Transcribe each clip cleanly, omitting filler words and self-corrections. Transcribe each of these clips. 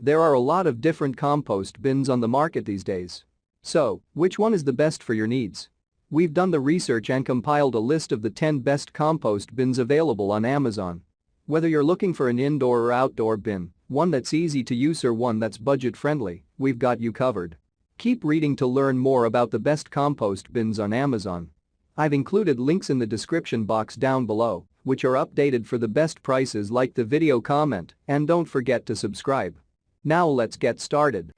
There are a lot of different compost bins on the market these days. So, which one is the best for your needs? We've done the research and compiled a list of the 10 best compost bins available on Amazon. Whether you're looking for an indoor or outdoor bin, one that's easy to use or one that's budget-friendly, we've got you covered. Keep reading to learn more about the best compost bins on Amazon. I've included links in the description box down below, which are updated for the best prices. Like the video, comment, and don't forget to subscribe. Now let's get started.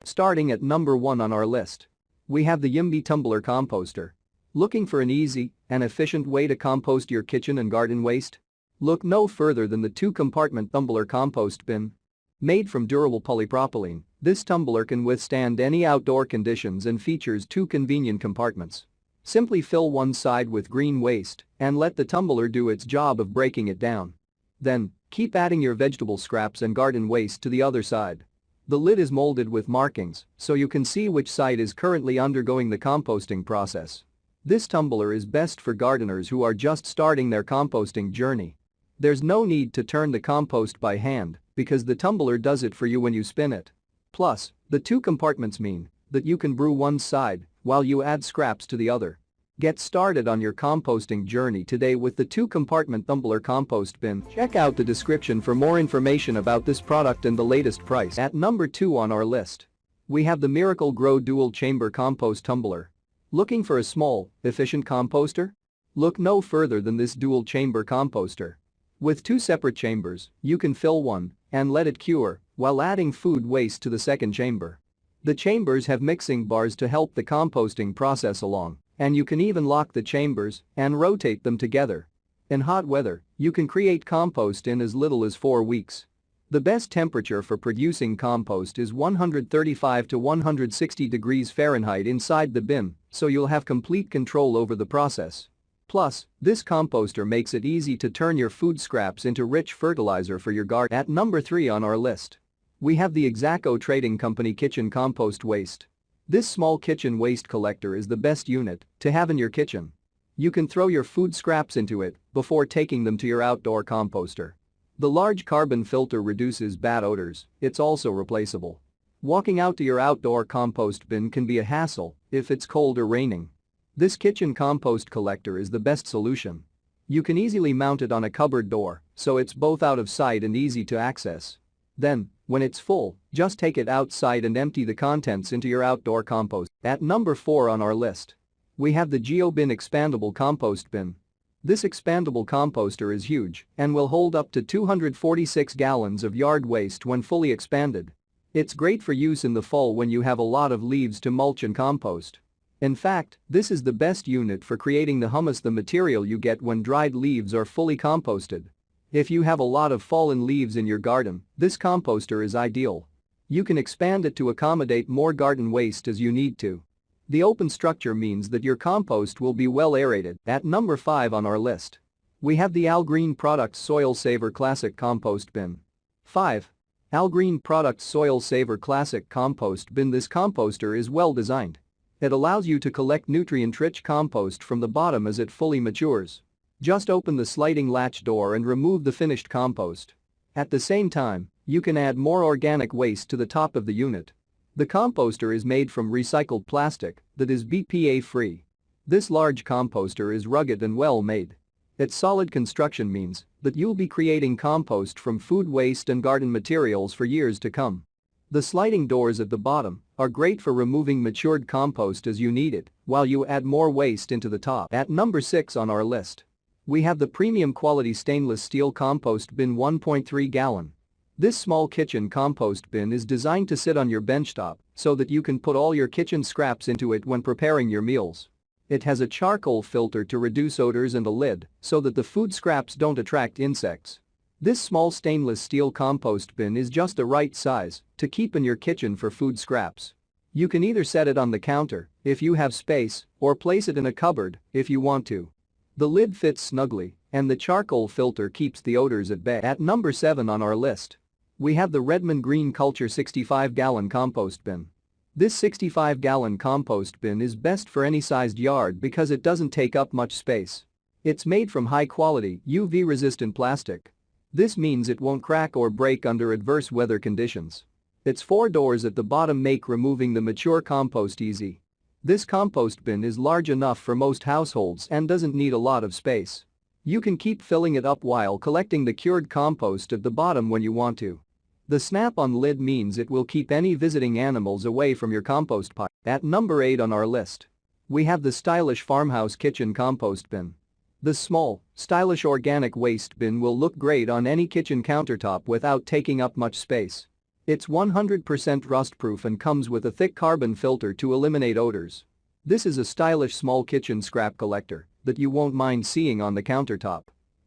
Starting at number 1 on our list, we have the Yimby Tumbler Composter. Looking for an easy and efficient way to compost your kitchen and garden waste? Look no further than the 2-compartment tumbler compost bin. Made from durable polypropylene, this tumbler can withstand any outdoor conditions and features 2 convenient compartments. Simply fill one side with green waste and let the tumbler do its job of breaking it down. Then, keep adding your vegetable scraps and garden waste to the other side. The lid is molded with markings so you can see which side is currently undergoing the composting process. This tumbler is best for gardeners who are just starting their composting journey. There's no need to turn the compost by hand because the tumbler does it for you when you spin it. Plus, the 2 compartments mean that you can brew one side while you add scraps to the other. Get started on your composting journey today with the 2-compartment tumbler compost bin. Check out the description for more information about this product and the latest price. At number 2 on our list, we have the Miracle Grow Dual Chamber Compost Tumbler. Looking for a small, efficient composter? Look no further than this dual chamber composter. With 2 separate chambers, you can fill one and let it cure while adding food waste to the second chamber. The chambers have mixing bars to help the composting process along, and you can even lock the chambers and rotate them together. In hot weather, you can create compost in as little as 4 weeks. The best temperature for producing compost is 135 to 160 degrees Fahrenheit inside the bin, so you'll have complete control over the process. Plus, this composter makes it easy to turn your food scraps into rich fertilizer for your garden. At number 3 on our list, we have the Exaco Trading Company Kitchen Compost Waste. This small kitchen waste collector is the best unit to have in your kitchen. You can throw your food scraps into it before taking them to your outdoor composter. The large carbon filter reduces bad odors. It's also replaceable. Walking out to your outdoor compost bin can be a hassle if it's cold or raining. This kitchen compost collector is the best solution. You can easily mount it on a cupboard door, so it's both out of sight and easy to access. Then, when it's full, just take it outside and empty the contents into your outdoor compost. At number 4 on our list, we have the GeoBin Expandable Compost Bin. This expandable composter is huge and will hold up to 246 gallons of yard waste when fully expanded. It's great for use in the fall when you have a lot of leaves to mulch and compost. In fact, this is the best unit for creating the humus, the material you get when dried leaves are fully composted. If you have a lot of fallen leaves in your garden, this composter is ideal. You can expand it to accommodate more garden waste as you need to. The open structure means that your compost will be well aerated. At number 5 on our list, we have the Algreen Products Soil Saver Classic Compost Bin. 5. Algreen Products Soil Saver Classic Compost Bin. This composter is well designed. It allows you to collect nutrient-rich compost from the bottom as it fully matures. Just open the sliding latch door and remove the finished compost. At the same time, you can add more organic waste to the top of the unit. The composter is made from recycled plastic that is BPA-free. This large composter is rugged and well made. Its solid construction means that you'll be creating compost from food waste and garden materials for years to come. The sliding doors at the bottom are great for removing matured compost as you need it, while you add more waste into the top. At number 6 on our list, we have the premium quality stainless steel compost bin 1.3 gallon. This small kitchen compost bin is designed to sit on your benchtop so that you can put all your kitchen scraps into it when preparing your meals. It has a charcoal filter to reduce odors and a lid so that the food scraps don't attract insects. This small stainless steel compost bin is just the right size to keep in your kitchen for food scraps. You can either set it on the counter if you have space or place it in a cupboard if you want to. The lid fits snugly and the charcoal filter keeps the odors at bay. At number 7 on our list, we have the Redmond Green Culture 65-gallon compost bin. This 65-gallon compost bin is best for any sized yard because it doesn't take up much space. It's made from high-quality, UV-resistant plastic. This means it won't crack or break under adverse weather conditions. Its 4 doors at the bottom make removing the mature compost easy. This compost bin is large enough for most households and doesn't need a lot of space. You can keep filling it up while collecting the cured compost at the bottom when you want to. The snap-on lid means it will keep any visiting animals away from your compost pile. At number 8 on our list, we have the stylish farmhouse kitchen compost bin. This small, stylish organic waste bin will look great on any kitchen countertop without taking up much space. It's 100% rust-proof and comes with a thick carbon filter to eliminate odors. This is a stylish small kitchen scrap collector that you won't mind seeing on the countertop.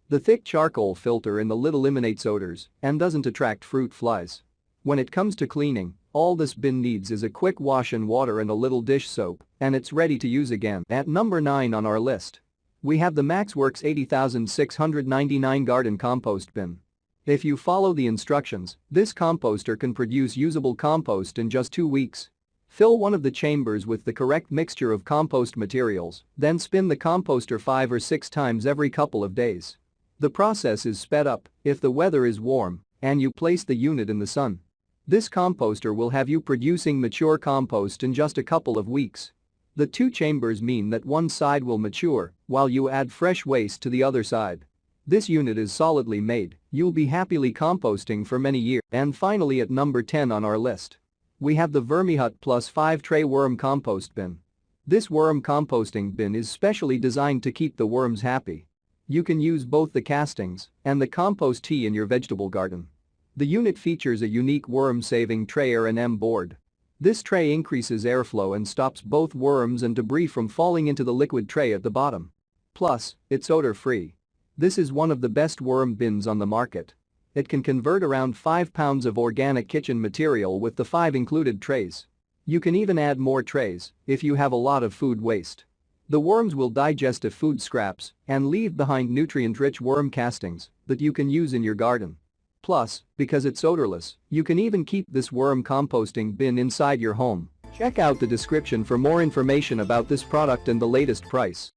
The thick charcoal filter in the lid eliminates odors and doesn't attract fruit flies. When it comes to cleaning, all this bin needs is a quick wash in water and a little dish soap, and it's ready to use again. At number 9 on our list, we have the Maxworks 80699 garden compost bin. If you follow the instructions, this composter can produce usable compost in just 2 weeks. Fill one of the chambers with the correct mixture of compost materials, then spin the composter 5 or 6 times every couple of days. The process is sped up if the weather is warm and you place the unit in the sun. This composter will have you producing mature compost in just a couple of weeks. The 2 chambers mean that one side will mature while you add fresh waste to the other side. This unit is solidly made, you'll be happily composting for many years. And finally at number 10 on our list, we have the Vermihut Plus 5 Tray Worm Compost Bin. This worm composting bin is specially designed to keep the worms happy. You can use both the castings and the compost tea in your vegetable garden. The unit features a unique worm-saving tray R&M board. This tray increases airflow and stops both worms and debris from falling into the liquid tray at the bottom. Plus, it's odor-free. This is one of the best worm bins on the market. It can convert around 5 pounds of organic kitchen material with the 5 included trays. You can even add more trays if you have a lot of food waste. The worms will digest the food scraps and leave behind nutrient-rich worm castings that you can use in your garden. Plus, because it's odorless, you can even keep this worm composting bin inside your home. Check out the description for more information about this product and the latest price.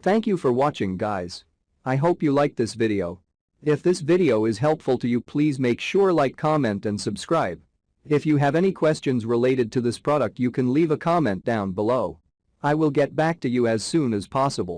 Thank you for watching, guys. I hope you liked this video. If this video is helpful to you, please make sure like, comment and subscribe. If you have any questions related to this product, you can leave a comment down below. I will get back to you as soon as possible.